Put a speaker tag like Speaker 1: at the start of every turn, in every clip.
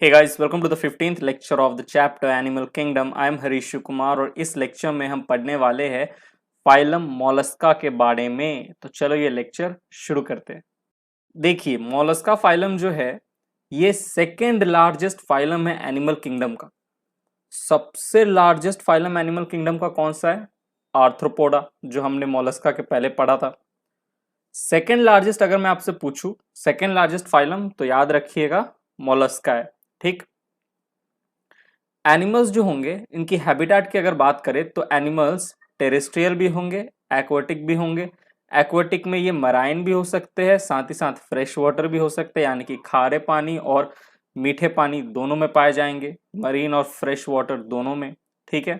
Speaker 1: Hey guys, welcome to the 15th lecture of the chapter Animal Kingdom. I am Harish Kumar और इस lecture में हम पढ़ने वाले हैं फाइलम मोलस्का के बारे में। तो चलो ये लेक्चर शुरू करते हैं। देखिए, मोलस्का फाइलम जो है ये सेकेंड लार्जेस्ट फाइलम है एनिमल किंगडम का। सबसे लार्जेस्ट फाइलम एनिमल किंगडम का कौन सा है? आर्थ्रोपोडा, जो हमने मोलस्का के पहले पढ़ा था। सेकेंड लार्जेस्ट अगर मैं आपसे पूछूं सेकेंड लार्जेस्ट फाइलम, तो याद रखिएगा मोलस्का है। ठीक। एनिमल्स जो होंगे इनकी हैबिटेट की अगर बात करें तो एनिमल्स टेरेस्ट्रियल भी होंगे, एक्वाटिक भी होंगे। एक्वाटिक में ये मराइन भी हो सकते हैं, साथ ही साथ फ्रेश वाटर भी हो सकते हैं, यानी कि खारे पानी और मीठे पानी दोनों में पाए जाएंगे, मरीन और फ्रेश वाटर दोनों में। ठीक है।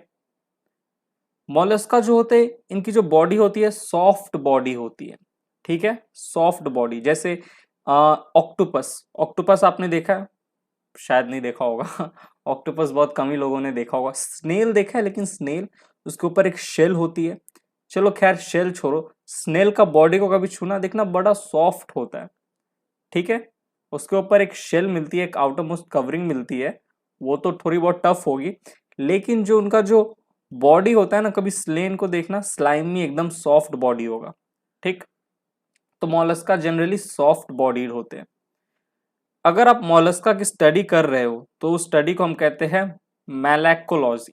Speaker 1: मोलस्का जो होते हैं इनकी जो बॉडी होती है सॉफ्ट बॉडी होती है। ठीक है, सॉफ्ट बॉडी। जैसे ऑक्टोपस, ऑक्टोपस आपने देखा है? शायद नहीं देखा होगा ऑक्टोपस बहुत कम ही लोगों ने देखा होगा। स्नेल देखा है, लेकिन स्नेल उसके ऊपर एक शेल होती है। चलो खैर, शेल छोड़ो, स्नेल का बॉडी को कभी छूना देखना, बड़ा सॉफ्ट होता है। ठीक है। उसके ऊपर एक शेल मिलती है, एक आउटर मोस्ट कवरिंग मिलती है, वो तो थोड़ी बहुत टफ होगी, लेकिन जो उनका जो बॉडी होता है ना, कभी स्लेन को देखना, स्लाइमी एकदम सॉफ्ट बॉडी होगा। ठीक। तो मोलस्का जनरली सॉफ्ट बॉडी होते हैं। अगर आप मोलस्का की स्टडी कर रहे हो तो उस स्टडी को हम कहते हैं मैलेकोलॉजी।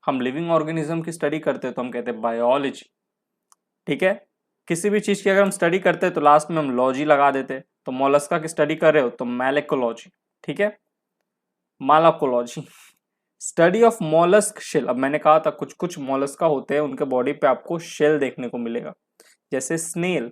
Speaker 1: हम लिविंग ऑर्गेनिज्म की स्टडी करते हैं तो हम कहते हैं बायोलॉजी। ठीक है। किसी भी चीज की अगर हम स्टडी करते हैं तो लास्ट में हम लॉजी लगा देते हैं। तो मोलस्का की स्टडी कर रहे हो तो मैलेकोलॉजी। ठीक है, malacology. Study of mollusc shell. अब मैंने कहा था कुछ कुछ मोलस्का होते हैं उनके बॉडी पे आपको शेल देखने को मिलेगा, जैसे स्नेल।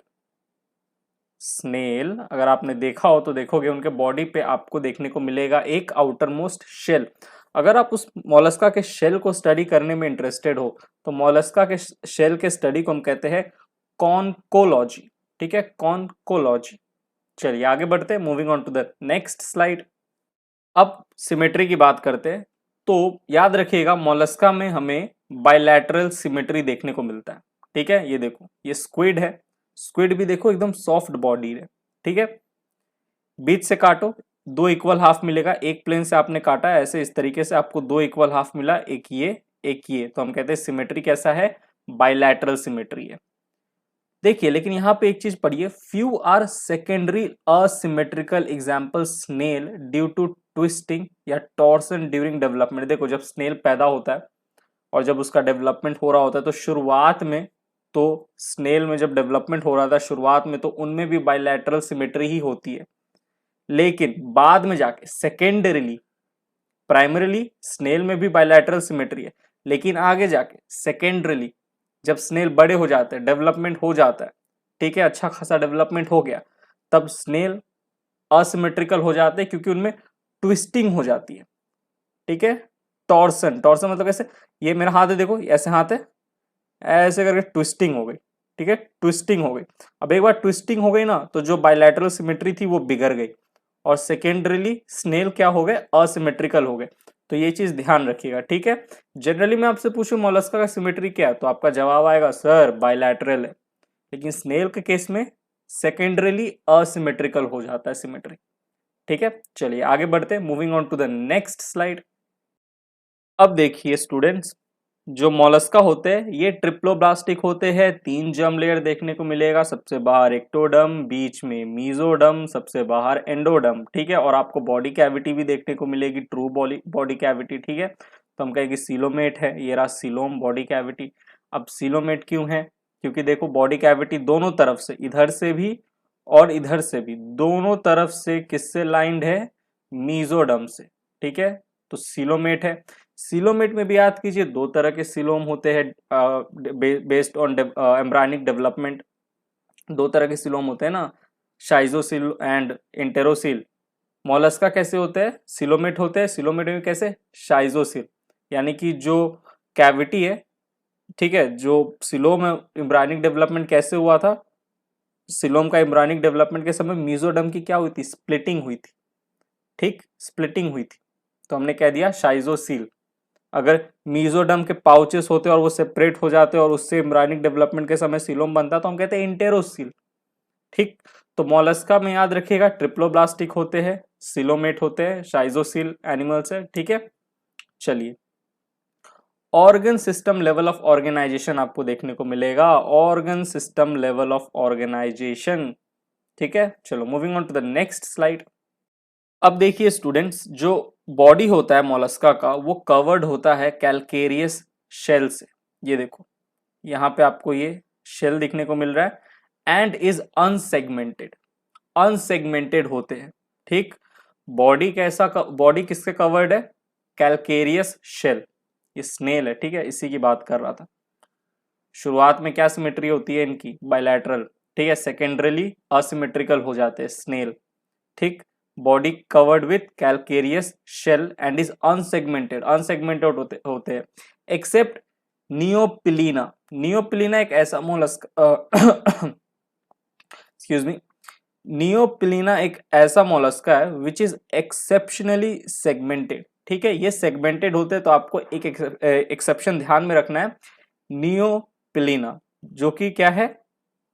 Speaker 1: स्नेल अगर आपने देखा हो तो देखोगे उनके बॉडी पे आपको देखने को मिलेगा एक आउटर मोस्ट शेल। अगर आप उस मोलस्का के शेल को स्टडी करने में इंटरेस्टेड हो तो मोलस्का के शेल के स्टडी को हम कहते हैं कॉन्कोलॉजी। ठीक है, कॉन्कोलॉजी। चलिए आगे बढ़ते हैं, moving on to the next slide. अब सिमेट्री की बात करते हैं। तो याद रखिएगा मोलस्का में हमें बायलैटरल सिमेट्री देखने को मिलता है। ठीक है, ये देखो, ये स्क्विड है। स्क्विड भी देखो एकदम सॉफ्ट बॉडी है। ठीक है। बीच से काटो, दो इक्वल हाफ मिलेगा। एक प्लेन से आपने काटा है ऐसे, इस तरीके से आपको दो इक्वल हाफ मिला, एक ये एक ये, तो हम कहते हैं सिमेट्री कैसा है? बायलैटरल सिमेट्री है। देखिए लेकिन यहां पे एक चीज पढ़िए, few are secondary asymmetrical example snail due to twisting या टॉर्सन ड्यूरिंग डेवलपमेंट। देखो जब स्नेल पैदा होता है और जब उसका डेवलपमेंट हो रहा होता है तो शुरुआत में, तो स्नेल में जब डेवलपमेंट हो रहा था शुरुआत में तो उनमें भी बायलैटरल सिमेट्री ही होती है, लेकिन बाद में जाके सेकेंडरीली, प्राइमरीली स्नेल में भी बायलैटरल सिमेट्री है, लेकिन आगे जाके सेकेंडरीली जब स्नेल बड़े हो जाते हैं, डेवलपमेंट हो जाता है, ठीक है, अच्छा खासा डेवलपमेंट हो गया, तब स्नेल असिमेट्रिकल हो जाते हैं क्योंकि उनमें ट्विस्टिंग हो जाती है। ठीक है, टॉर्सन, टॉर्सन मतलब कैसे, ये मेरा हाथ है, देखो ऐसे हाथ है, ऐसे करके ट्विस्टिंग हो गई। ठीक है, ट्विस्टिंग हो गई। अब एक बार ट्विस्टिंग हो गई ना, तो जो बायलैटरल सिमेट्री थी वो बिगड़ गई और सेकेंडरीली स्नेल क्या हो गए? असिमेट्रिकल हो गए। तो ये चीज ध्यान रखिएगा। ठीक है, जनरली मैं आपसे पूछूं मोलस्का का सिमेट्री क्या है, तो आपका जवाब आएगा सर बायलैटरल है, लेकिन स्नेल के केस में सेकेंडरीली असिमेट्रिकल हो जाता है सिमेट्री। ठीक है, चलिए आगे बढ़ते हैं, moving on to the next slide. अब देखिए स्टूडेंट्स, जो मोलस्का होते हैं ये ट्रिप्लोब्लास्टिक होते हैं। तीन जर्म लेयर देखने को मिलेगा, सबसे बाहर एक्टोडर्म, बीच में मीजोडर्म, सबसे बाहर एंडोडर्म। ठीक है, और आपको बॉडी कैविटी भी देखने को मिलेगी, ट्रू बॉडी बॉडी कैविटी। ठीक है, तो हम कहेंगे सीलोमेट है, ये रहा सीलोम बॉडी कैविटी। अब सीलोमेट क्यों है? क्योंकि देखो बॉडी कैविटी दोनों तरफ से, इधर से भी और इधर से भी, दोनों तरफ से किससे लाइंड है? मीजोडर्म से। ठीक है, तो सीलोमेट है। सीलोमेट में भी याद कीजिए दो तरह के सीलोम होते हैं बेस्ड ऑन एम्ब्रायनिक डेवलपमेंट। दो तरह के सीलोम होते हैं ना, शाइजोसिल एंड इंटेरोसिल। मोलस्का कैसे होते हैं? सीलोमेट होते हैं। सीलोमेट में कैसे? शाइजोसिल, यानी कि जो कैविटी है, ठीक है, जो सिलोम है, एम्ब्रायनिक डेवलपमेंट कैसे हुआ था? सिलोम का एम्ब्रायनिक डेवलपमेंट के समय मीजोडर्म की क्या हुई थी? स्प्लिटिंग हुई थी। ठीक, स्प्लिटिंग हुई थी, तो हमने कह दिया शाइजोसिल। अगर मीजोडर्म के पाउचेस होते और वो सेपरेट हो जाते और उससे एम्ब्रायनिक डेवलपमेंट के समय सीलोम बनता तो हम कहते हैं इंटेरोसील। ठीक, तो मोलस्का में याद रखिएगा ट्रिप्लोब्लास्टिक होते हैं, सिलोमेट होते हैं, शाइजोसील एनिमल्स है, ठीक है। चलिए, organ system level of organisation आपको देखने को मिलेगा, organ system level of organisation, ठीक है। चलो moving on to the next slide. अब देखिए स्टूडेंट्स, जो बॉडी होता है मोलस्का का वो कवर्ड होता है कैलकेरियस शेल से। ये देखो यहाँ पे आपको ये शेल दिखने को मिल रहा है एंड इज अनसेगमेंटेड, अनसेगमेंटेड होते हैं, ठीक। बॉडी कैसा, बॉडी किससे कवर्ड है, कैलकेरियस शेल, ये स्नेल है, ठीक है, इसी की बात कर रहा था। शुरुआत में क्या सिमेट्री होती है इनकी, बायलैटरल, ठीक है, सेकेंडरली असिमेट्रिकल हो जाते हैं स्नेल, ठीक। Body covered with calcareous shell and is unsegmented, unsegmented होते हैं एक्सेप्ट नियोपिलीना। नियोपिलीना एक ऐसा मोलस्क एक्सक्यूज मी, नियोपिलीना एक ऐसा मोलस्का है विच इज एक्सेप्शनली सेगमेंटेड, ठीक है। ये सेगमेंटेड होते हैं, तो आपको एक एक्सेप्शन ध्यान में रखना है, नियोपिलीना जो कि क्या है,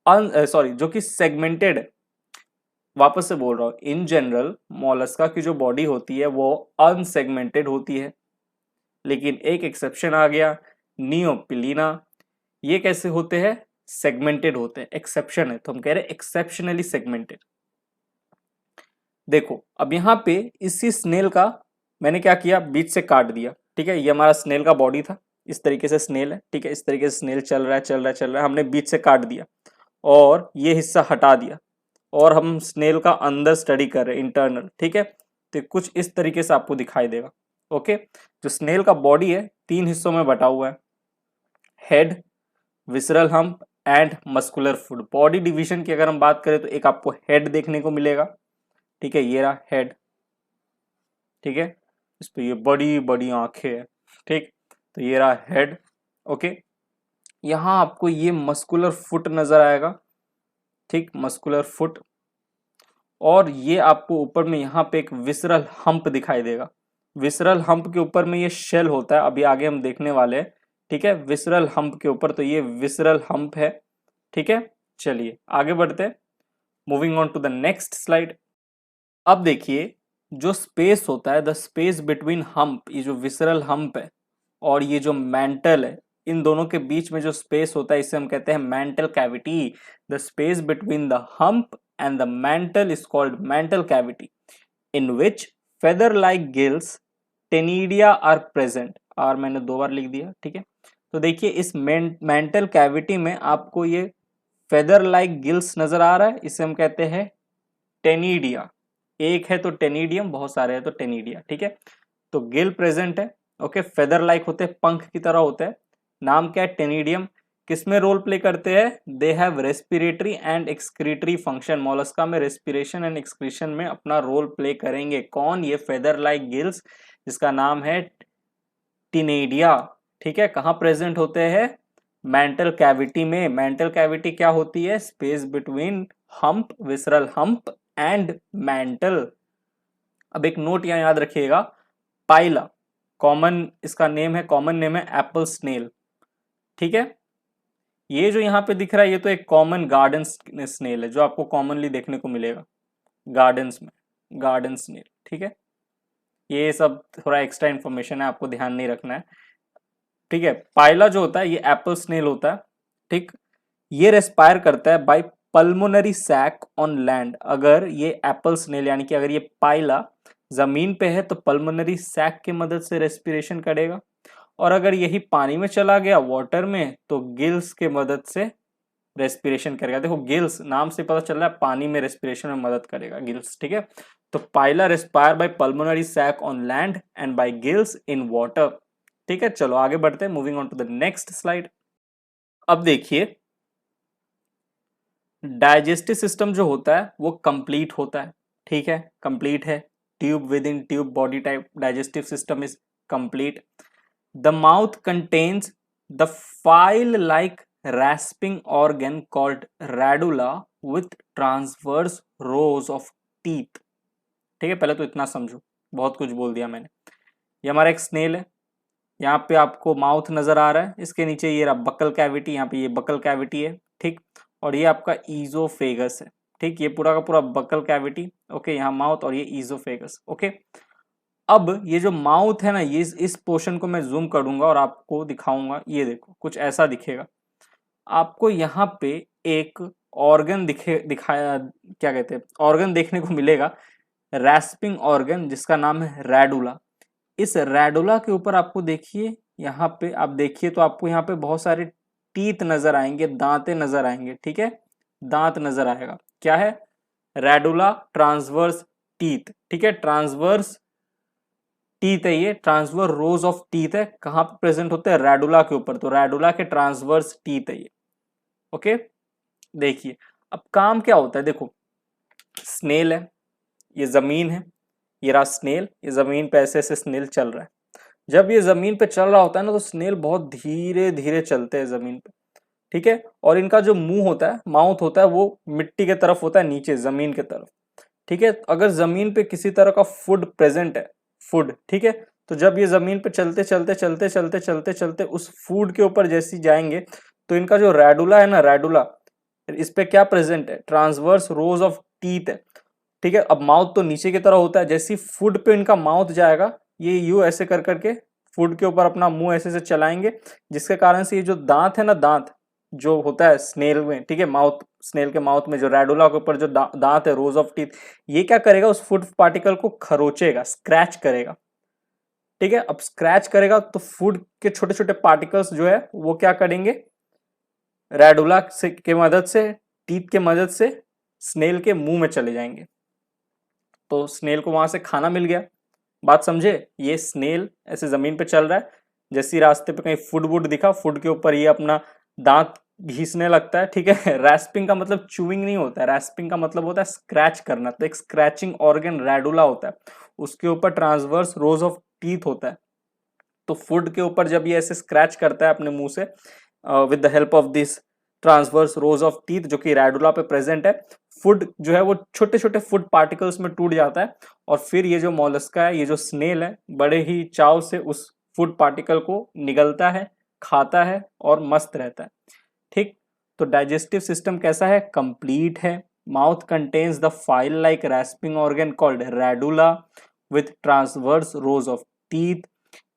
Speaker 1: जो कि सेगमेंटेड है। वापस से बोल रहा हूं, इन जनरल मोलस्का की जो बॉडी होती है वो अनसेगमेंटेड होती है, लेकिन एक एक्सेप्शन आ गया, नियोपिलीना, ये कैसे होते हैं, सेगमेंटेड होते हैं, एक्सेप्शन है, तो हम कह रहे हैं एक्सेप्शनली सेगमेंटेड। देखो अब यहाँ पे इसी स्नेल का मैंने क्या किया, बीच से काट दिया, ठीक है। ये हमारा स्नेल का बॉडी था, इस तरीके से स्नेल है, ठीक है, इस तरीके से स्नेल चल रहा है चल रहा है चल रहा है, हमने बीच से काट दिया और ये हिस्सा हटा दिया और हम स्नेल का अंदर स्टडी कर रहे हैं इंटरनल, ठीक है। तो कुछ इस तरीके से आपको दिखाई देगा, ओके। जो स्नेल का बॉडी है 3 हिस्सों में बटा हुआ है, head, visceral hump and muscular foot. Body division की अगर हम बात करें तो एक आपको हेड देखने को मिलेगा, ठीक है, ये रहा हेड, ठीक है, इस पे ये बड़ी बड़ी आंखें हैं, ठीक, तो ये रहा हेड, ओके। यहाँ आपको ये मस्कुलर फुट नजर आएगा, ठीक, मस्कुलर फुट, और ये आपको ऊपर में यहाँ पे एक विसरल हम्प दिखाई देगा। विसरल हम्प के ऊपर में ये शेल होता है, अभी आगे हम देखने वाले हैं, ठीक है, विसरल हम्प के ऊपर, तो ये विसरल हम्प है, ठीक है। चलिए आगे बढ़ते हैं, moving on to the next slide. अब देखिए जो स्पेस होता है, द स्पेस बिटवीन हम्प, ये जो विसरल हम्प है और ये जो मेंटल है, इन दोनों के बीच में जो स्पेस होता है इसे हम कहते हैं mantle cavity. The space between the hump and the mantle is called mantle cavity in which feather like gills टेनिडिया are present। और मैंने 2 बार लिख दिया, ठीक है। तो देखिए इस मेंटल कैविटी में आपको ये फेदर लाइक गिल्स नजर आ रहा है, इसे हम कहते हैं टेनिडिया। एक है तो टेनिडियम, बहुत सारे हैं तो टेनिडिया, ठीक है। तो गिल प्रेजेंट है, ओके, फेदर लाइक होते हैं, पंख की तरह होते हैं, नाम क्या है, टेनिडियम। किसमें रोल प्ले करते हैं, they have respiratory and excretory function. Mollusca में रेस्पिरेशन एंड एक्सक्रीशन में अपना रोल प्ले करेंगे, कौन, ये फेदर लाइक गिल्स जिसका नाम है टिनेडिया, ठीक है। कहाँ प्रेजेंट होते हैं, मेंटल कैविटी में। मेंटल कैविटी क्या होती है, space between hump, visceral hump and mental. अब एक नोट यहाँ याद रखिएगा, पाइला कॉमन इसका नेम है, कॉमन नेम है एप्पल स्नेल, ठीक है। ये जो यहाँ पे दिख रहा है ये तो एक कॉमन गार्डन स्नेल है जो आपको कॉमनली देखने को मिलेगा गार्डन्स में, गार्डन स्नेल, ठीक है। ये सब थोड़ा एक्स्ट्रा इन्फॉर्मेशन है, आपको ध्यान नहीं रखना है, ठीक है। पाइला जो होता है ये एप्पल स्नेल होता है, ठीक। ये रेस्पायर करता है by pulmonary sac on land. अगर ये एप्पल स्नेल यानी कि अगर ये पाइला जमीन पे है तो पल्मोनरी सैक की मदद से रेस्पिरेशन करेगा, और अगर यही पानी में चला गया वाटर में तो गिल्स के मदद से रेस्पिरेशन करेगा। देखो गिल्स नाम से पता चल रहा है पानी में रेस्पिरेशन में मदद करेगा गिल्स, ठीक है। तो Pila respire by pulmonary sac on land and by gills in water, ठीक है। चलो आगे बढ़ते हैं, moving on to the next slide. अब देखिए डाइजेस्टिव सिस्टम जो होता है वो कंप्लीट होता है, ठीक है, कंप्लीट है, tube with in tube body type, digestive system is complete. The mouth contains the file-like rasping organ called radula with transverse rows of teeth, ठीक है। पहले तो इतना समझो, बहुत कुछ बोल दिया मैंने। ये हमारा एक स्नेल है, यहाँ पे आपको माउथ नजर आ रहा है, इसके नीचे ये रहा बकल कैविटी, यहाँ पे ये बकल कैविटी है, ठीक। और ये आपका ईजोफेगस है, ठीक, ये पूरा का पूरा बकल कैविटी, ओके, यहाँ माउथ और ये ईजोफेगस, ओके। अब ये जो माउथ है ना, ये इस पोर्शन को मैं जूम करूंगा और आपको दिखाऊंगा, ये देखो कुछ ऐसा दिखेगा आपको। यहाँ पे एक ऑर्गन दिखाया, क्या कहते हैं, ऑर्गन देखने को मिलेगा, रैस्पिंग ऑर्गन, जिसका नाम है रैडुला। इस रैडुला के ऊपर आपको देखिए, यहाँ पे आप देखिए तो आपको यहाँ पे बहुत सारे टीथ नजर आएंगे, दांतें नजर आएंगे, ठीक है, दांत नजर आएगा। क्या है? रैडुला ट्रांसवर्स टीथ, ठीक है, ट्रांसवर्स टीथ है, ये ट्रांसवर्स रोज ऑफ टीथ है। कहां पे प्रेजेंट होते हैं? रैडुला के ऊपर, तो रैडुला के ट्रांसवर्स टीथ है ये, ओके। देखिए अब काम क्या होता है, देखो स्नेल है, ये जमीन है, ये रहा स्नेल, ये जमीन पे ऐसे ऐसे स्नेल चल रहा है। जब ये जमीन पे चल रहा होता है ना, तो स्नेल बहुत धीरे धीरे चलते हैं जमीन पे, ठीक है। और इनका जो मुंह होता है, माउथ होता है, वो मिट्टी के तरफ होता है, नीचे जमीन के तरफ, ठीक है। अगर जमीन पे किसी तरह का फूड प्रेजेंट है, फूड, ठीक है, तो जब ये जमीन पे चलते चलते चलते चलते चलते चलते उस फूड के ऊपर जैसे जाएंगे, तो इनका जो रैडुला है ना, रैडुला, इस पे क्या प्रेजेंट है? ट्रांसवर्स रोज ऑफ टीथ है, ठीक है। अब माउथ तो नीचे की तरह होता है, जैसे फूड पे इनका माउथ जाएगा, ये यू ऐसे कर करके फूड के ऊपर अपना मुंह ऐसे से चलाएंगे, जिसके कारण से ये जो दांत है ना, दांत जो होता है स्नेल में, ठीक है, माउथ, स्नेल के माउथ में जो रैडुला के ऊपर जो दांत है, रोज ऑफ टीथ, ये क्या करेगा? उस फूड पार्टिकल को खरोचेगा, स्क्रैच करेगा, ठीक है। अब स्क्रैच करेगा तो फूड के छोटे छोटे पार्टिकल्स जो है वो क्या करेंगे? रैडुला से के मदद से, टीथ के मदद से स्नेल के मुंह में चले जाएंगे, तो स्नेल को वहां से खाना मिल गया। बात समझे? ये स्नेल ऐसे जमीन पे चल रहा है, जैसी रास्ते पे कहीं फूड वुड दिखा, फूड के ऊपर ये अपना दांत घिसने लगता है, ठीक है। रैस्पिंग का मतलब चूइंग नहीं होता है, रैस्पिंग का मतलब होता है स्क्रैच करना, तो एक स्क्रैचिंग ऑर्गन रैडुला होता है, उसके ऊपर ट्रांसवर्स रोज ऑफ टीथ होता है। तो फूड के ऊपर जब ये ऐसे स्क्रैच करता है अपने मुंह से, with the help of this transverse rows of teeth जो कि रैडुला पे प्रेजेंट है, फूड जो है वो छोटे छोटे फूड पार्टिकल्स में टूट जाता है, और फिर ये जो मॉलस्का है, ये जो स्नेल है, बड़े ही चाव से उस फूड पार्टिकल को निगलता है, खाता है और मस्त रहता है, ठीक। तो डाइजेस्टिव सिस्टम कैसा है? कंप्लीट है। Mouth contains the file like rasping organ called radula with transverse rows of teeth.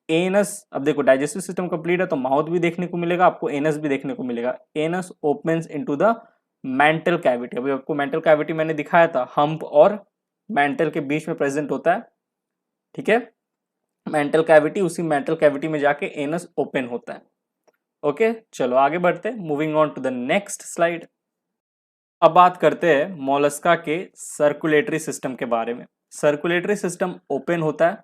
Speaker 1: Anus, अब देखो डाइजेस्टिव सिस्टम कंप्लीट है तो माउथ भी देखने को मिलेगा आपको, एनस भी देखने को मिलेगा। Anus opens into the mantle cavity, अभी आपको मेंटल कैविटी मैंने दिखाया था, हम्प और मेंटल के बीच में प्रेजेंट होता है, ठीक है, मेंटल कैविटी, उसी मेंटल कैविटी में जाके एनस ओपन होता है, ओके। चलो आगे बढ़ते हैं, moving on to the next slide. अब बात करते हैं मोलस्का के सर्कुलेटरी सिस्टम के बारे में। सर्कुलेटरी सिस्टम ओपन होता है,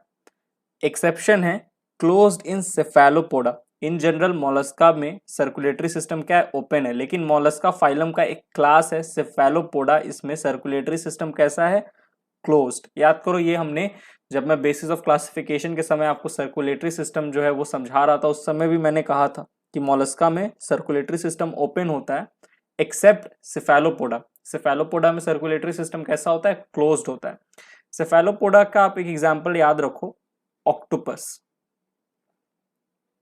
Speaker 1: एक्सेप्शन है closed in Cephalopoda. In general Mollusca में सर्कुलेटरी सिस्टम क्या है? ओपन है, लेकिन मोलस्का फाइलम का एक क्लास है सेफेलोपोडा, इसमें सर्कुलेटरी सिस्टम कैसा है? क्लोज्ड। याद करो, ये हमने जब मैं बेसिस ऑफ क्लासिफिकेशन के समय आपको सर्कुलेटरी सिस्टम जो है वो समझा रहा था, उस समय भी मैंने कहा था कि मोलस्का में सर्कुलेटरी सिस्टम ओपन होता है एक्सेप्ट सेफेलोपोडा। सेफेलोपोडा में सर्कुलेटरी सिस्टम कैसा होता है? क्लोज्ड होता है। सेफेलोपोडा का आप एक एग्जांपल याद रखो, ऑक्टोपस,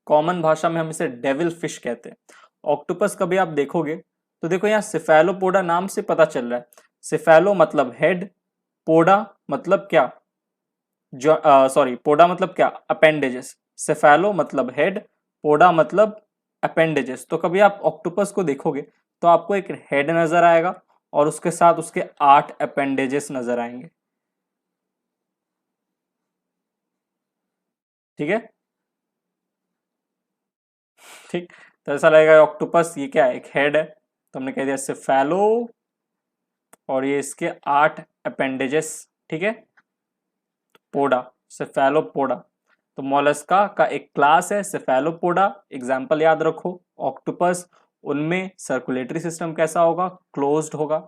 Speaker 1: कॉमन भाषा में हम इसे डेविल फिश कहते हैं। ऑक्टोपस कभी आप देखोगे तो देखो यहाँ सेफेलोपोडा नाम से पता चल रहा है, सेफेलो मतलब हेड, पोडा मतलब क्या? सॉरी, पोडा मतलब क्या? अपेंडेजेस। सेफेलो मतलब हेड, पोडा मतलब अपेंडेजेस। तो कभी आप ऑक्टोपस को देखोगे तो आपको एक हेड नजर आएगा और उसके साथ उसके 8 अपेंडेजेस नजर आएंगे, ठीक है, ठीक। तो ऐसा लगेगा ऑक्टोपस ये क्या है? एक हेड है, तो हमने कह दिया सेफेलो, और ये इसके 8 अपेंडेजेस, ठीक है, पोडा, सेफेलोपोडा। तो मोलस्का का एक क्लास है सेफेलोपोडा, एग्जाम्पल याद रखो ऑक्टोपस, उनमें सर्कुलेटरी सिस्टम कैसा होगा? क्लोज्ड होगा,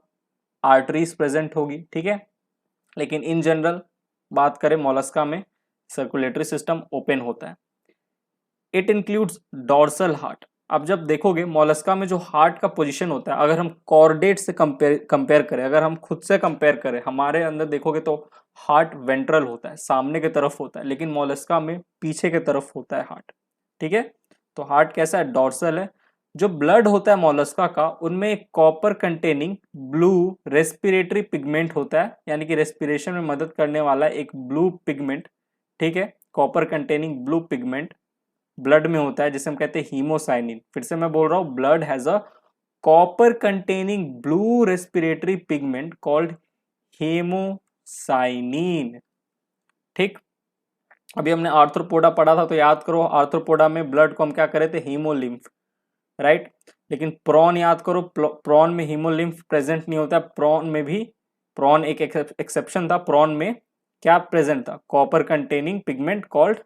Speaker 1: आर्टरीज प्रेजेंट होगी, ठीक है। लेकिन इन जनरल बात करें मोलस्का में सर्कुलेटरी सिस्टम ओपन होता है। It includes dorsal heart. अब जब देखोगे मोलस्का में जो हार्ट का पोजीशन होता है, अगर हम कॉर्डेट से कंपेयर करें, अगर हम खुद से कंपेयर करें, हमारे अंदर देखोगे तो हार्ट वेंट्रल होता है, सामने की तरफ होता है, लेकिन मोलस्का में पीछे की तरफ होता है हार्ट, ठीक है। तो हार्ट कैसा है? डॉर्सल है। जो ब्लड होता है मोलस्का का, उनमें एक copper containing blue respiratory pigment होता है, यानी कि रेस्पिरेशन में मदद करने वाला एक ब्लू पिगमेंट, ठीक है, copper containing blue pigment blood में होता है, जिसे हम कहते हैं हीमोसाइनिन। फिर से मैं बोल रहा हूं, blood has a copper containing blue respiratory pigment called haemocyanin. ठीक, अभी हमने आर्थ्रोपोडा पढ़ा था, तो याद करो, आर्थ्रोपोडा में ब्लड को हम क्या करे थे, हीमोलिम्फ, राइट। लेकिन प्रॉन याद करो, प्रॉन में हीमोलिम्फ प्रेजेंट नहीं होता। प्रॉन में भी, प्रॉन एक एक्सेप्शन था, प्रॉन में क्या प्रेजेंट था, copper containing pigment called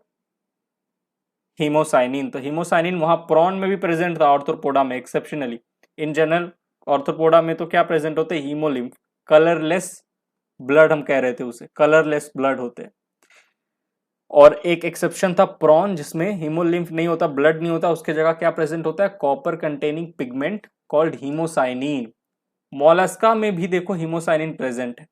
Speaker 1: haemocyanin. तो हीमोसाइनिन वहां प्रॉन में भी प्रेजेंट था, आर्थ्रोपोडा में एक्सेप्शनली। इन जनरल आर्थ्रोपोडा में तो क्या प्रेजेंट होते हैं, हीमोलिम्फ, कलरलेस ब्लड हम कह रहे थे उसे, कलरलेस ब्लड होते हैं। और एक एक्सेप्शन था प्रॉन, जिसमें हीमोलिम्फ नहीं होता, ब्लड नहीं होता, उसके जगह क्या प्रेजेंट होता है, copper containing pigment called haemocyanin. Mollusca में भी देखो हीमोसाइनिन प्रेजेंट है,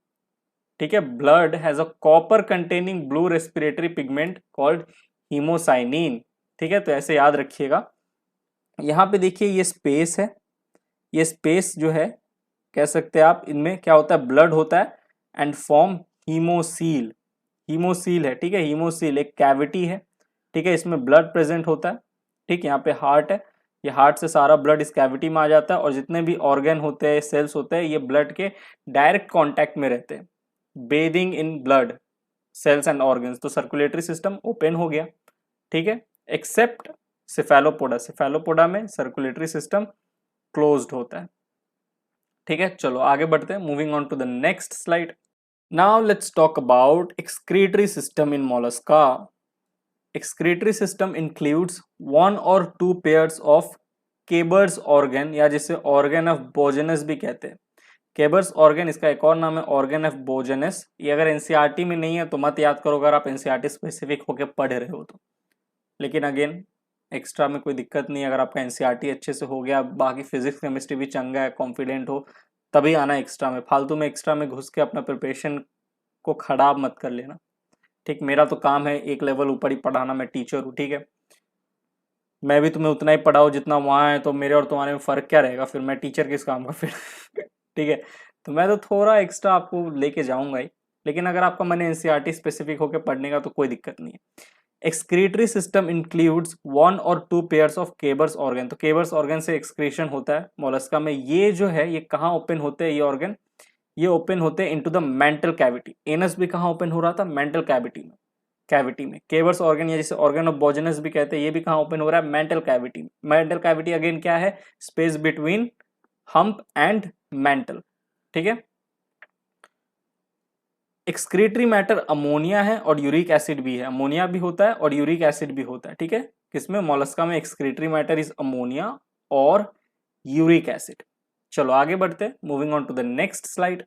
Speaker 1: ठीक है। Blood has a copper containing blue respiratory pigment called haemocyanin, ठीक है। तो ऐसे याद रखिएगा। यहां पे देखिए ये स्पेस है, ये स्पेस जो है, कह सकते हैं आप, इनमें क्या होता है, ब्लड होता है एंड फॉर्म हीमोसील, हीमोसील है, ठीक है। हीमोसील एक कैविटी है, ठीक है, इसमें ब्लड प्रेजेंट होता है, ठीक। यहाँ पे हार्ट है, ये हार्ट से सारा ब्लड इस कैविटी में आ जाता है, और जितने भी ऑर्गन होते हैं, सेल्स होते हैं, ये ब्लड के डायरेक्ट कांटेक्ट में रहते हैं, bathing in blood cells and organs. तो सर्कुलेटरी सिस्टम ओपन हो गया, ठीक है, एक्सेप्ट सेफेलोपोडा, सेफेलोपोडा में सर्कुलेटरी सिस्टम क्लोज्ड होता है, ठीक है। चलो आगे बढ़ते हैं, moving on to the next slide. Now let's talk about excretory system in Mollusca. Excretory system includes one और two pairs of Keber's organ, या जिसे ऑर्गन ऑफ बोजेनस भी कहते हैं। केबर्स ऑर्गन, इसका एक और नाम है ऑर्गन ऑफ बोजेनस। ये अगर एनसीईआरटी में नहीं है तो मत याद करो, अगर आप एनसीईआरटी स्पेसिफिक होकर पढ़ रहे हो तो। लेकिन अगेन एक्स्ट्रा में कोई दिक्कत नहीं है, अगर आपका एनसीईआरटी अच्छे से हो गया, बाकी फिजिक्स केमिस्ट्री भी चंगा है, कॉन्फिडेंट हो, तभी आना एक्स्ट्रा में। फालतू में एक्स्ट्रा में घुस के अपना प्रिपरेशन को खराब मत कर लेना, ठीक। मेरा तो काम है एक लेवल ऊपर ही पढ़ाना, मैं टीचर हूँ, ठीक है। मैं भी तुम्हें उतना ही पढ़ाऊँ जितना वहाँ है, तो मेरे और तुम्हारे में फ़र्क क्या रहेगा, फिर मैं टीचर किस काम का फिर ठीक है। तो मैं तो थोड़ा एक्स्ट्रा आपको लेके जाऊंगा ही, लेकिन अगर आपका मन एनसीईआरटी स्पेसिफिक होकर पढ़ने का तो कोई दिक्कत नहीं है। एक्सक्रीटरी सिस्टम इंक्लूड्स वन और two pairs of Keber's organ. तो केबर्स ऑर्गन से एक्सक्रीशन होता है मोलस्का में। ये जो है, ये कहाँ ओपन होते हैं ये ऑर्गन, ये ओपन होते हैं into the mantle cavity. Anus भी कहाँ ओपन हो रहा था, मेंटल कैविटी में, कैविटी में। केबर्स ऑर्गन, या जिसे ऑर्गन ऑफ बोजेनस भी कहते हैं, ये भी कहाँ ओपन हो रहा है, मेंटल कैविटी में। मेंटल कैविटी अगेन क्या है, space between hump and mental, ठीक है। एक्सक्रीटरी मैटर अमोनिया है और यूरिक एसिड भी है, अमोनिया भी होता है और यूरिक एसिड भी होता है, ठीक है। किसमें, मोलस्का में एक्सक्रीटरी मैटर इज अमोनिया और यूरिक एसिड। चलो आगे बढ़ते हैं, moving on to the next slide.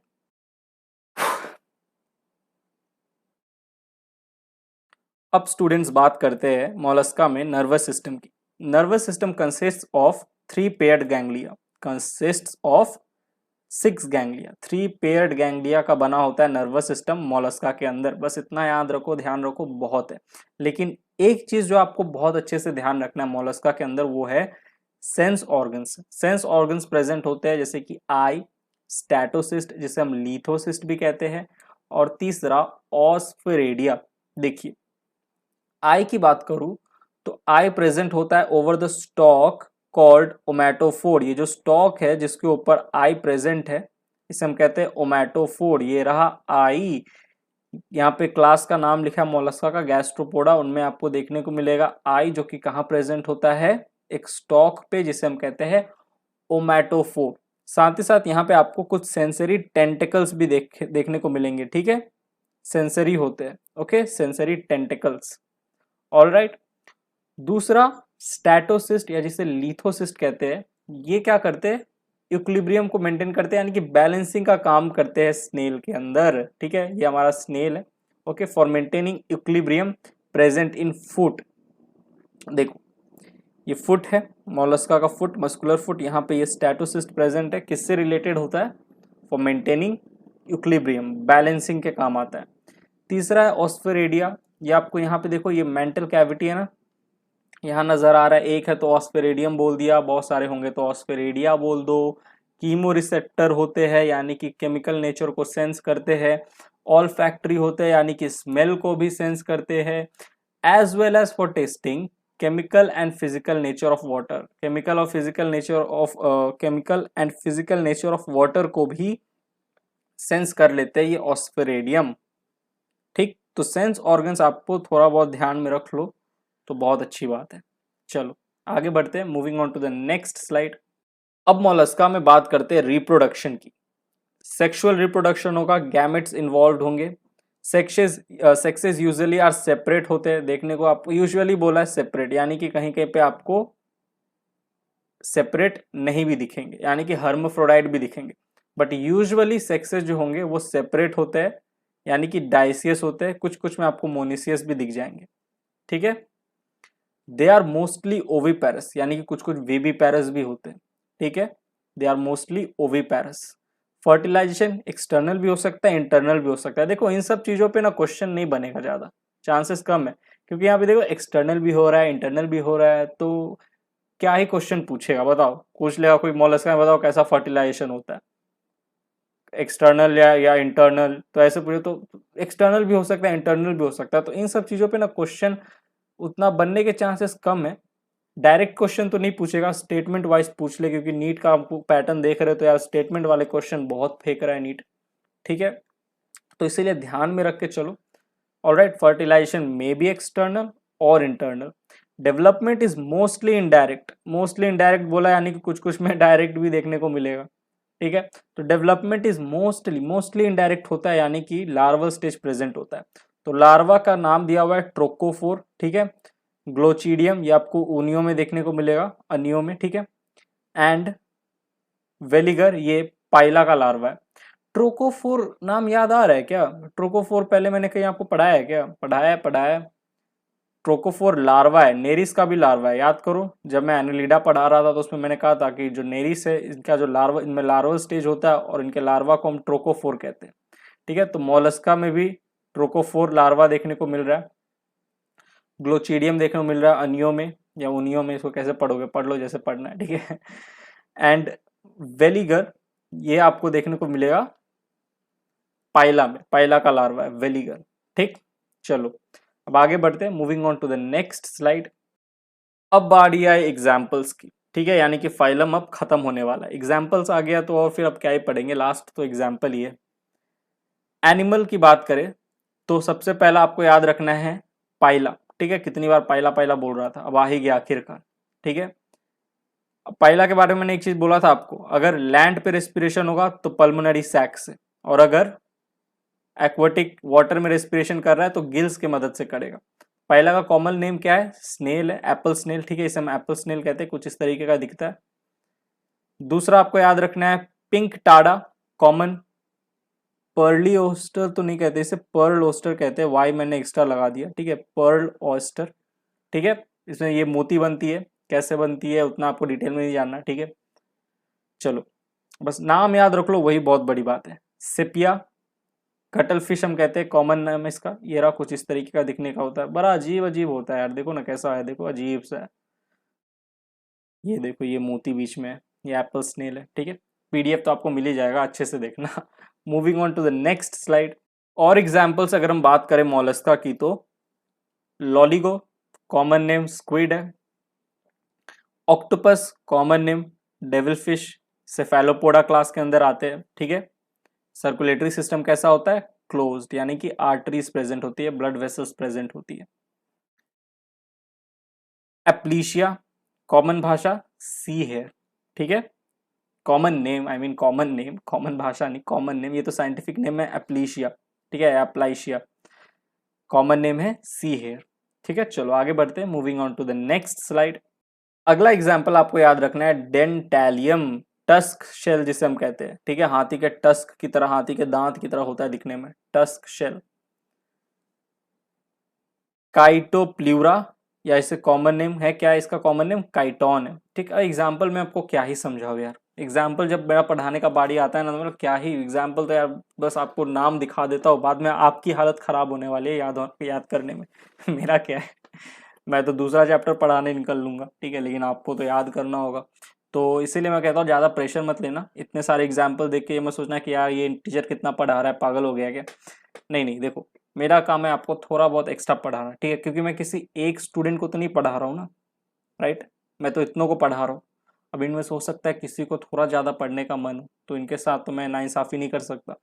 Speaker 1: अब स्टूडेंट्स बात करते हैं मोलस्का में नर्वस सिस्टम की। Nervous system consists of three paired ganglia, consists of six ganglia, three paired ganglia का बना होता है नर्वस सिस्टम मोलस्का के अंदर। बस इतना याद रखो, ध्यान रखो, बहुत है। लेकिन एक चीज जो आपको बहुत अच्छे से ध्यान रखना है मोलस्का के अंदर, वो है sense organs. Sense organs present होते हैं, जैसे कि आई, स्टैटोसिस्ट जिसे हम लिथोसिस्ट भी कहते हैं, और तीसरा ऑस्फेरेडिया। देखिए आई की बात करूं तो आई प्रेजेंट होता है ओवर द स्टॉक कॉल्ड ओमेटोफोर। ये जो स्टॉक है जिसके ऊपर आई प्रेजेंट है, इसे हम कहते हैं ओमेटोफोर। ये रहा आई। यहाँ पे क्लास का नाम लिखा है मोलस्का का, गैस्ट्रोपोडा, उनमें आपको देखने को मिलेगा आई, जो कि कहाँ प्रेजेंट होता है, एक स्टॉक पे, जिसे हम कहते हैं ओमेटोफोर। साथ ही साथ यहाँ पे आपको कुछ सेंसरी टेंटिकल्स भी देखने को मिलेंगे, ठीक है, सेंसरी होते हैं, okay, sensory tentacles, all right. दूसरा स्टैटोसिस्ट, या जिसे लिथोसिस्ट कहते हैं, ये क्या करते हैं, इक्विलिब्रियम को मेंटेन करते हैं, यानी कि बैलेंसिंग का काम करते हैं स्नेल के अंदर, ठीक है। ये हमारा स्नेल है, okay, for maintaining equilibrium present in foot. देखो ये फुट है, मोलस्का का फुट, मस्कुलर फुट, यहाँ पे ये स्टैटोसिस्ट प्रेजेंट है। किससे रिलेटेड होता है, फॉर मेंटेनिंग इक्विलिब्रियम, बैलेंसिंग के काम आता है। तीसरा है ऑस्फेरेडिया, ये आपको यहाँ पे देखो, ये मेंटल कैविटी है ना, यहाँ नजर आ रहा है एक है तो ऑस्फेरेडियम बोल दिया, बहुत सारे होंगे तो ऑस्फेरेडिया बोल दो। कीमो रिसेप्टर होते हैं यानी कि केमिकल नेचर को सेंस करते हैं। ऑल फैक्ट्री होते हैं यानी कि स्मेल को भी सेंस करते हैं। As well as for testing chemical and physical nature of water, chemical and physical nature of water को भी सेंस कर लेते हैं ये ऑस्फेरेडियम। ठीक, तो सेंस ऑर्गन्स आपको थोड़ा बहुत ध्यान में रख लो तो बहुत अच्छी बात है। चलो आगे बढ़ते हैं, moving on to the next slide. अब मोलस्का में बात करते हैं रिप्रोडक्शन की। सेक्सुअल रिप्रोडक्शन होगा, गैमेट्स इन्वॉल्व होंगे। सेक्सेस यूजुअली आर सेपरेट होते हैं, देखने को आपको यूजुअली बोला है सेपरेट, यानी कि कहीं कहीं पे आपको सेपरेट नहीं भी दिखेंगे, यानी कि हर्माफ्रोडाइट भी दिखेंगे, बट यूजुअली सेक्सेस जो होंगे वो सेपरेट होते हैं, यानी कि डाइसियस होते हैं। कुछ कुछ में आपको मोनिसियस भी दिख जाएंगे। ठीक है, दे आर मोस्टली ओविपेरस, यानी कि कुछ कुछ विविपेरस भी होते हैं। ठीक है, they are mostly oviparous. Fertilisation external भी हो सकता है, इंटरनल भी हो सकता है। देखो इन सब चीजों पे ना क्वेश्चन नहीं बनेगा, ज्यादा चांसेस कम है, क्योंकि यहाँ पे देखो एक्सटर्नल भी हो रहा है, इंटरनल भी हो रहा है, तो क्या ही क्वेश्चन पूछेगा, बताओ। पूछ लेगा कोई मोलस्का में, बताओ कैसा फर्टिलाइजेशन होता है, एक्सटर्नल या इंटरनल, तो ऐसे पूछे तो एक्सटर्नल भी हो सकता है, इंटरनल भी हो सकता है। तो इन सब चीजों पे ना क्वेश्चन उतना बनने के चांसेस कम है। डायरेक्ट क्वेश्चन तो नहीं पूछेगा, स्टेटमेंट वाइज पूछ ले, क्योंकि नीट का आपको पैटर्न देख रहे हो तो यार स्टेटमेंट वाले क्वेश्चन बहुत फेंक रहा है नीट। ठीक है, तो इसीलिए ध्यान में रख के चलो। Alright, fertilisation may be external और internal. Development is mostly indirect, mostly indirect बोला यानी कि कुछ कुछ में डायरेक्ट भी देखने को मिलेगा। ठीक है, तो डेवलपमेंट इज मोस्टली इनडायरेक्ट होता है, यानी कि लार्वल स्टेज प्रेजेंट होता है। तो लार्वा का नाम दिया हुआ है ट्रोकोफोर। ठीक है, ग्लोचिडियम ये आपको ऊनियो में देखने को मिलेगा, अनियो में। ठीक है, एंड वेलिगर ये पाइला का लार्वा है। ट्रोकोफोर नाम याद आ रहा है क्या? ट्रोकोफोर पहले मैंने कहीं आपको पढ़ाया है क्या? पढ़ाया। ट्रोकोफोर लार्वा है, नेरिस का भी लार्वा है, याद करो जब मैं एनुलिडा पढ़ा रहा था तो उसमें मैंने कहा था कि जो नेरिस है इनका जो लार्वा, इनमें लार्वल स्टेज होता है और इनके लार्वा को हम ट्रोकोफोर कहते हैं। ठीक है, तो मोलस्का में भी ट्रोकोफोर लार्वा देखने को मिल रहा है। ग्लोचिडियम देखने को मिल रहा है अनियो में या उनियो में, इसको कैसे पढ़ोगे पढ़ लो जैसे पढ़ना है। ठीक है, एंड वेलिगर ये आपको देखने को मिलेगा पाइला में, पाइला का लार्वा है वेलिगर। ठीक, चलो अब आगे बढ़ते हैं, moving on to the next slide. अब बारी आई एग्जाम्पल्स की। ठीक है, यानी कि फाइलम अब खत्म होने वाला है, एग्जाम्पल्स आ गया तो और फिर अब क्या ही पढ़ेंगे, लास्ट तो एग्जाम्पल ही है। एनिमल की बात करें तो सबसे पहला आपको याद रखना है पाइला। ठीक है, कितनी बार पाइला पाइला बोल रहा था, अब आ ही गया आखिरकार। ठीक है, अब पाइला के बारे में मैंने एक चीज बोला था आपको, अगर लैंड पे रेस्पिरेशन होगा तो पल्मोनरी सैक से, और अगर एक्वाटिक वाटर में रेस्पिरेशन कर रहा है तो गिल्स की मदद से करेगा। पाइला का कॉमन नेम क्या है? स्नेल है, एप्पल स्नेल। ठीक है, इसे हम एप्पल स्नेल कहते हैं, कुछ इस तरीके का दिखता है। दूसरा आपको याद रखना है pink Tada, common. Pearly oyster तो नहीं कहते, इसे पर्ल ओस्टर कहते हैं, वाई मैंने एक्स्ट्रा लगा दिया। ठीक है, पर्ल ओस्टर। ठीक है, इसमें ये मोती बनती है, कैसे बनती है उतना आपको डिटेल में नहीं जानना। ठीक है, चलो बस नाम याद रख लो, वही बहुत बड़ी बात है। सिपिया कटल फिश हम कहते हैं, कॉमन नाम है इसका। ये रहा, कुछ इस तरीके का दिखने का होता है, बड़ा अजीब अजीब होता है यार, देखो ना कैसा है, देखो अजीब सा है। ये देखो ये मोती बीच में है, ये एप्पल स्नेल है। ठीक है, पीडीएफ तो आपको मिल ही जाएगा, अच्छे से देखना। Moving on to the next slide. और एग्जाम्पल्स अगर हम बात करें मोलस्का की तो लॉलीगो कॉमन नेम स्क्विड है। Octopus common name devil fish, Cephalopoda class के अंदर आते हैं। ठीक है, सर्कुलेटरी सिस्टम कैसा होता है? क्लोज्ड, यानी कि आर्टरीज प्रेजेंट होती है, ब्लड वेसल्स प्रेजेंट होती है। एप्लीशिया कॉमन भाषा सी हेयर। ठीक है, common name, I mean common name, common भाषा नहीं, कॉमन नेम, ये तो साइंटिफिक नेम है एप्लीशिया। ठीक है, एप्लाइशिया, कॉमन नेम है सी हेयर। ठीक है, चलो आगे बढ़ते हैं, moving on to the next slide. अगला एग्जाम्पल आपको याद रखना है डेंटैलियम, टस्क शेल जिसे हम कहते हैं। ठीक है, हाथी के टस्क की तरह, हाथी के दांत की तरह होता है दिखने में, टस्क शेल। काइटोप्ल्यूरा, या इसे कॉमन नेम है क्या है इसका? कॉमन नेम काइटोन है। ठीक है, एग्जाम्पल में आपको क्या ही समझाओ यार, एग्जाम्पल जब मेरा पढ़ाने का बारी आता है ना तो मतलब क्या ही एग्जाम्पल, तो यार बस आपको नाम दिखा देता हूँ, बाद में आपकी हालत खराब होने वाली है याद करने में। मेरा क्या है। मैं तो दूसरा चैप्टर पढ़ाने निकल लूंगा, ठीक है, लेकिन आपको तो याद करना होगा। तो इसीलिए मैं कहता हूँ ज़्यादा प्रेशर मत लेना, इतने सारे एग्जाम्पल देख के ये मत सोचना कि यार ये टीचर कितना पढ़ा रहा है, पागल हो गया क्या। नहीं नहीं, देखो मेरा काम है आपको थोड़ा बहुत एक्स्ट्रा पढ़ाना, ठीक है, क्योंकि मैं किसी एक स्टूडेंट को तो नहीं पढ़ा रहा हूँ ना, राइट, मैं तो इतनों को पढ़ा रहा हूँ। अब इनमें से हो सकता है किसी को थोड़ा ज़्यादा पढ़ने का मन हो, तो इनके साथ तो मैं नाइंसाफ़ी नहीं कर सकता।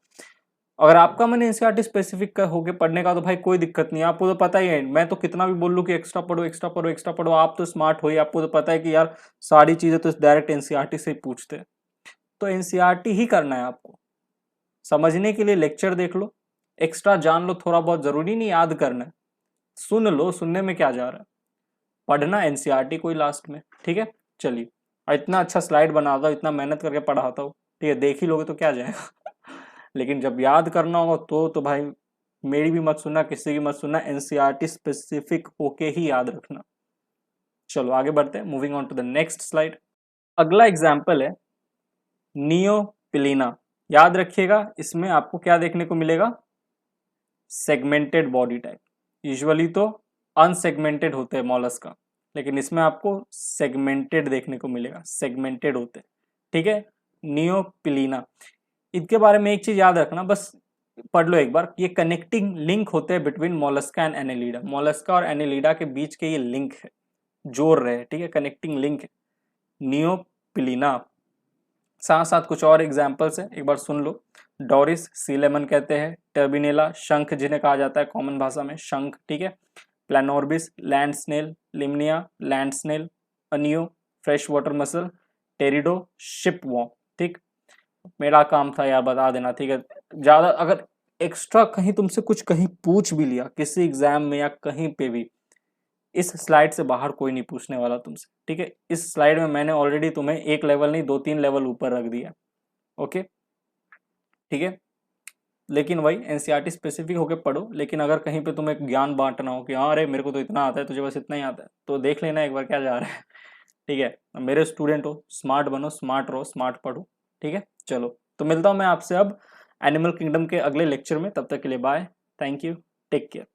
Speaker 1: अगर आपका मन एनसीईआरटी स्पेसिफिक का होके पढ़ने का तो भाई कोई दिक्कत नहीं है, आपको तो पता ही है, मैं तो कितना भी बोल लूँ कि एक्स्ट्रा पढ़ो एक्स्ट्रा पढ़ो एक्स्ट्रा पढ़ो, आप तो स्मार्ट हो ही, आपको तो पता है कि यार सारी चीज़ें तो डायरेक्ट एनसीईआरटी से ही पूछते हैं, तो एनसीईआरटी ही करना है आपको। समझने के लिए लेक्चर देख लो, एक्स्ट्रा जान लो थोड़ा बहुत, जरूरी नहीं याद करना है, सुन लो, सुनने में क्या जा रहा है, पढ़ना एनसीईआरटी कोई लास्ट में, ठीक है। चलिए, और इतना अच्छा स्लाइड बनाता हूँ, इतना मेहनत करके पढ़ाता हूँ, ठीक है, देख ही लोगे तो क्या जाएगा लेकिन जब याद करना होगा तो भाई मेरी भी मत सुनना, किसी की मत सुनना, एनसीईआरटी स्पेसिफिक होके ही याद रखना। चलो आगे बढ़ते हैं, moving on to the next slide. अगला एग्जाम्पल है नियोपिलीना। याद रखिएगा, इसमें आपको क्या देखने को मिलेगा, सेगमेंटेड बॉडी टाइप। यूजुअली तो अनसेगमेंटेड होते हैं मॉलस्का, लेकिन इसमें आपको सेगमेंटेड देखने को मिलेगा, सेगमेंटेड होते हैं, ठीक है। नियोपिलीना, इनके बारे में एक चीज याद रखना, बस पढ़ लो एक बार, ये कनेक्टिंग लिंक होते हैं between Mollusca and Annelida, Mollusca और एनेलिडा के बीच के ये लिंक है, जोड़ रहे हैं, ठीक है, कनेक्टिंग लिंक है नियोपिलीना। साथ साथ कुछ और एग्जाम्पल्स है, एक बार सुन लो। डोरिस, सी लेमन कहते हैं, टर्बिनेला, शंख जिन्हें कहा जाता है कॉमन भाषा में, शंख, ठीक है। Planorbis, land snail, Limnaea, land snail, Unio, fresh water mussel, Teredo, shipworm, ठीक। मेरा काम था यार बता देना, ठीक है। ज्यादा अगर एक्स्ट्रा कहीं तुमसे कुछ कहीं पूछ भी लिया किसी एग्जाम में या कहीं पे भी, इस स्लाइड से बाहर कोई नहीं पूछने वाला तुमसे, ठीक है। इस स्लाइड में मैंने ऑलरेडी तुम्हें एक लेवल नहीं 2-3 लेवल ऊपर रख दिया, ओके, ठीक है। लेकिन वही एनसीईआरटी स्पेसिफिक होके पढ़ो, लेकिन अगर कहीं पे तुम्हें ज्ञान बांटना हो कि हाँ अरे मेरे को तो इतना आता है, तुझे बस इतना ही आता है, तो देख लेना एक बार क्या जा रहा है ठीक है। मेरे स्टूडेंट हो, स्मार्ट बनो, स्मार्ट रहो, स्मार्ट पढ़ो, ठीक है। चलो, तो मिलता हूँ मैं आपसे अब एनिमल किंगडम के अगले लेक्चर में, तब तक के लिए bye, thank you, take care.